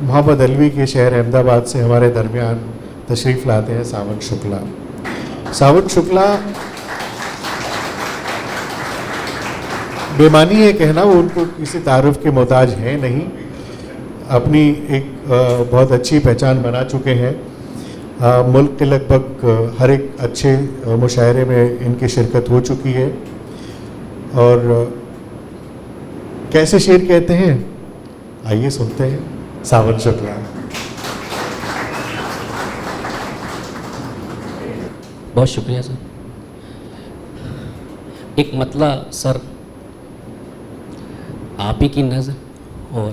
मोहम्मद अलवी के शहर अहमदाबाद से हमारे दरमियान तशरीफ़ लाते हैं सावंत शुक्ला। सावंत शुक्ला, बेमानी है कहना, वो उनको किसी तारुफ के मोहताज हैं नहीं, अपनी एक बहुत अच्छी पहचान बना चुके हैं। मुल्क के लगभग हर एक अच्छे मुशायरे में इनकी शिरकत हो चुकी है। और कैसे शेर कहते हैं, आइए सुनते हैं सावंत शुक्ला। बहुत शुक्रिया सर। एक मतला सर आप ही की नज़र और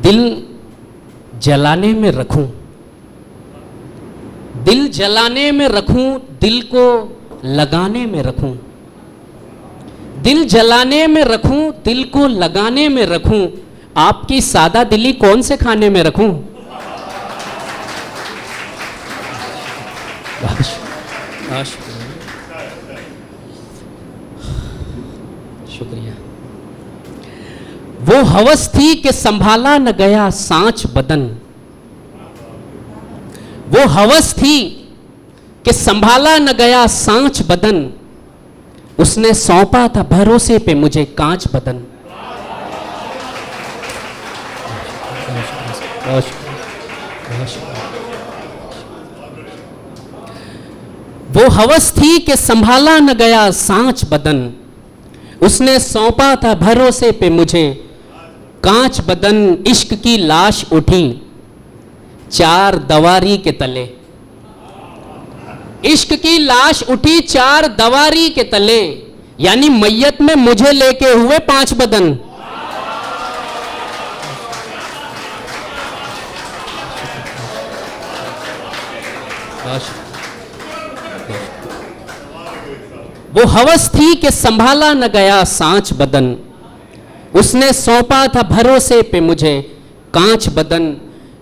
दिल जलाने में रखूं, दिल जलाने में रखूं, दिल को लगाने में रखूं, दिल जलाने में रखूं, दिल को लगाने में रखूं, आपकी सादा दिली कौन से खाने में रखूं। शुक्रिया। वो हवस थी कि संभाला न गया सांच बदन, वो हवस थी कि संभाला न गया सांच बदन, उसने सौंपा था भरोसे पे मुझे कांच बदन। वो हवस थी कि संभाला न गया सांच बदन, उसने सौंपा था भरोसे पे मुझे कांच बदन। इश्क की लाश उठी चार दवारी के तले, इश्क की लाश उठी चार दवारी के तले, यानी मैयत में मुझे लेके हुए पांच बदन। वो हवस थी कि संभाला न गया सांच बदन, उसने सौंपा था भरोसे पे मुझे कांच बदन।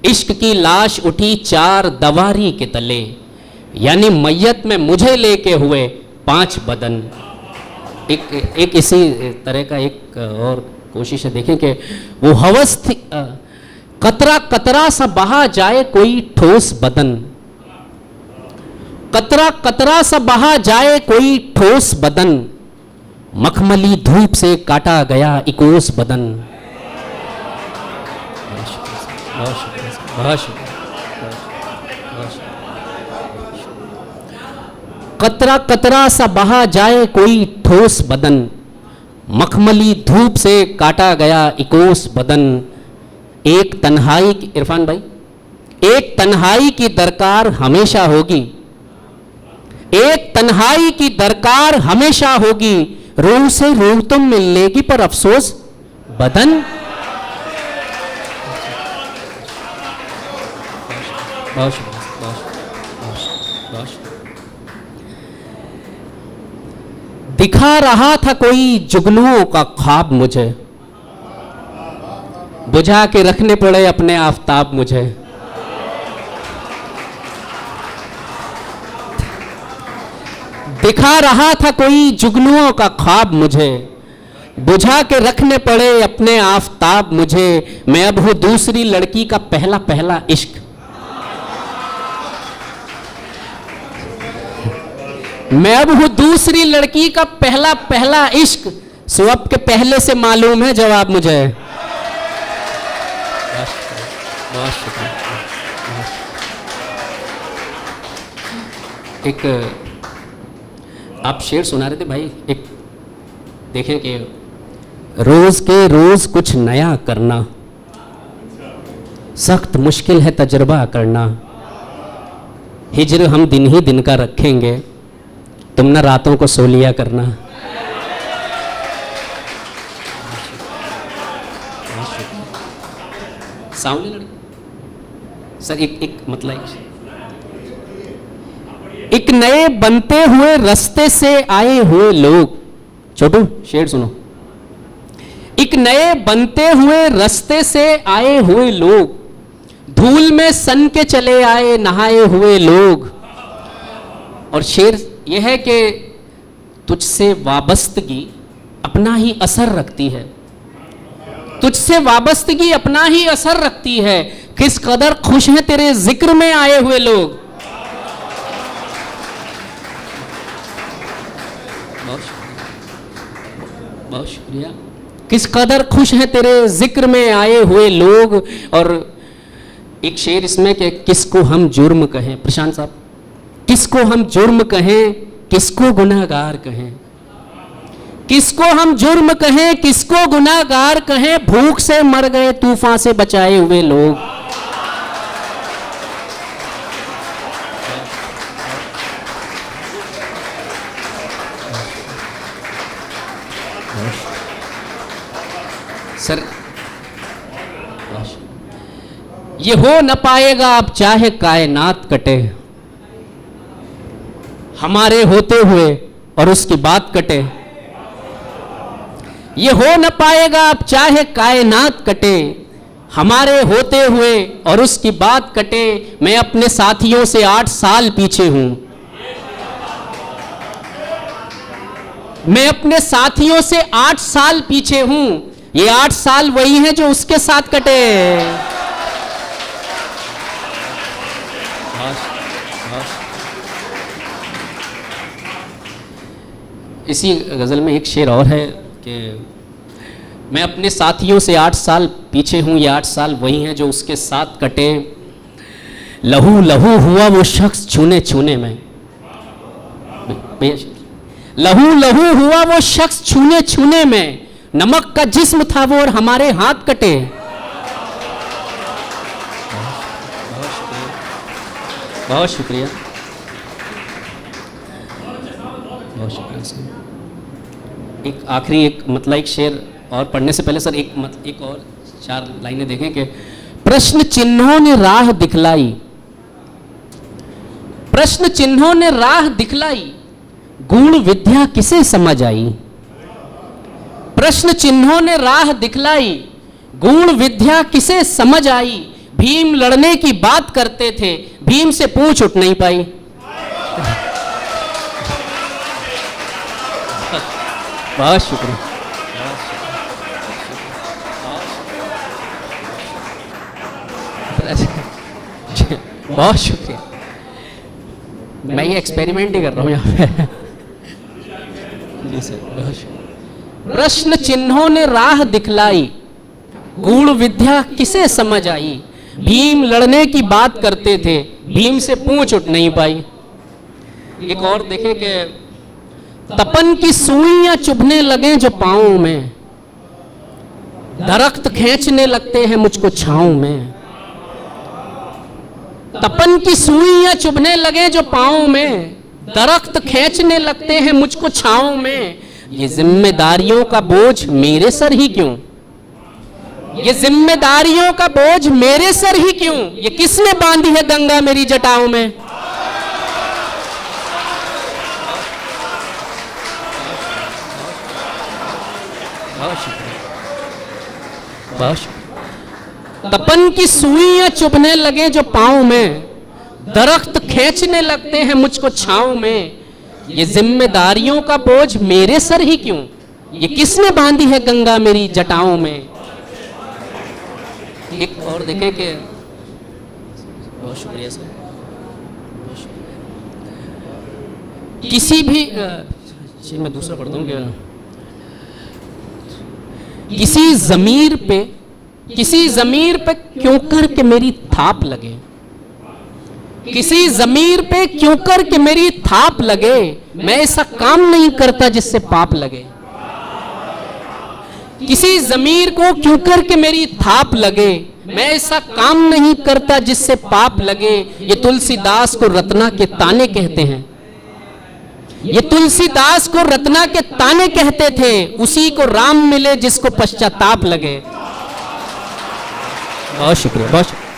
इश्क की लाश उठी चार दवारी के तले, यानी मैयत में मुझे लेके हुए पांच बदन। एक इसी तरह का एक और कोशिश है, देखें कि वो हवस थी कतरा कतरा सा बहा जाए कोई ठोस बदन, कतरा कतरा सा बहा जाए कोई ठोस बदन, मखमली धूप से काटा गया इकोस बदन। कतरा कतरा सा बहा जाए कोई ठोस बदन, मखमली धूप से काटा गया इकोस बदन। एक तन्हाई की, इरफान भाई, एक तन्हाई की दरकार हमेशा होगी, एक तन्हाई की दरकार हमेशा होगी, रूह से रूह तो मिलेगी पर अफसोस बदन। दिखा रहा था कोई जुगनुओं का ख्वाब मुझे, बुझा के रखने पड़े अपने आफताब मुझे। दिखा रहा था कोई जुगनुओं का ख्वाब मुझे, बुझा के रखने पड़े अपने आफताब मुझे। मैं अब हूं दूसरी लड़की का पहला पहला इश्क, मैं अब हूं दूसरी लड़की का पहला पहला इश्क, सो अब के पहले से मालूम है जवाब मुझे। एक आप शेर सुना रहे थे भाई, एक देखें कि रोज के रोज कुछ नया करना, सख्त मुश्किल है तजुर्बा करना, हिज्र हम दिन ही दिन का रखेंगे, तुम ना रातों को सो लिया करना। सावली लड़की सर, एक मतलब एक नए बनते हुए रास्ते से आए हुए लोग, छोटू शेर सुनो। एक नए बनते हुए रास्ते से आए हुए लोग, धूल में सन के चले आए नहाए हुए लोग। और शेर यह है कि तुझसे वाबस्तगी अपना ही असर रखती है, तुझसे वाबस्तगी अपना ही असर रखती है, किस कदर खुश हैं तेरे जिक्र में आए हुए लोग। बहुत शुक्रिया। किस कदर खुश हैं तेरे जिक्र में आए हुए लोग। और एक शेर इसमें कि किसको हम जुर्म कहें, प्रशांत साहब, किसको हम जुर्म कहें, किसको गुनाहगार कहें, किसको हम जुर्म कहें, किसको गुनाहगार कहें, भूख से मर गए तूफान से बचाए हुए लोग। सर ये हो न पाएगा अब चाहे कायनात कटे, हमारे होते हुए और उसकी बात कटे। ये हो न पाएगा अब चाहे कायनात कटे, हमारे होते हुए और उसकी बात कटे। मैं अपने साथियों से 8 साल पीछे हूं, मैं अपने साथियों से 8 साल पीछे हूं। ये 8 साल वही हैं जो उसके साथ कटे। इसी गजल में एक शेर और है कि मैं अपने साथियों से 8 साल पीछे हूं, ये 8 साल वही हैं जो उसके साथ कटे। लहू लहू हुआ वो शख्स छूने छूने में, लहू लहू हुआ वो शख्स छूने छूने में, नमक का जिस्म था वो और हमारे हाथ कटे। बहुत शुक्रिया, बहुत शुक्रिया सर। एक आखिरी एक मतलब एक शेर और पढ़ने से पहले सर एक और 4 लाइनें देखें कि प्रश्न चिन्हों ने राह दिखलाई, प्रश्न चिन्हों ने राह दिखलाई, गूढ़ विद्या किसे समझ आई। प्रश्न चिन्हों ने राह दिखलाई, गूढ़ विद्या किसे समझ आई। भीम लड़ने की बात करते थे, भीम से पूछ उठ नहीं पाई। बहुत शुक्रिया, बहुत शुक्रिया। मैं ये एक्सपेरिमेंट ही कर रहा हूँ यहाँ पे। जी सर, बहुत शुक्रिया। प्रश्न चिन्हों ने राह दिखलाई, गूढ़ विद्या किसे समझ आई। भीम लड़ने की बात करते थे, भीम से पूछ उठ नहीं पाई। एक और देखें कि तपन की सुइयां चुभने लगे जो पांव में, दरख्त खींचने लगते हैं मुझको छांव में। तपन की सुइयां चुभने लगे जो पांव में, दरख्त खींचने लगते हैं मुझको छांव में। ये जिम्मेदारियों का बोझ मेरे सर ही क्यों, ये जिम्मेदारियों का बोझ मेरे सर ही क्यों। ये किसने बांधी है गंगा मेरी जटाओं में। तपन की सुइयां चुभने लगे जो पांव में, दरख्त खींचने लगते हैं मुझको छांव में। ये जिम्मेदारियों का बोझ मेरे सर ही क्यों, ये किसने बांधी है गंगा मेरी जटाओं में। एक और देखें कि बहुत शुक्रिया सर, बहुत शुक्रिया। किसी भी मैं दूसरा पढ़ता हूँ क्या, किसी ज़मीर पे क्यों कर के मेरी थाप लगे, किसी ज़मीर पे क्यों कर के मेरी थाप लगे। मैं ऐसा काम नहीं करता जिससे पाप लगे। किसी ज़मीर को क्यों कर के मेरी थाप लगे, मैं ऐसा काम नहीं करता जिससे पाप लगे। ये तुलसीदास को रत्ना के ताने कहते हैं, ये तुलसीदास को रत्ना के ताने कहते थे। उसी को राम मिले जिसको पश्चाताप लगे। बहुत शुक्रिया, बहुत शुक्रिया।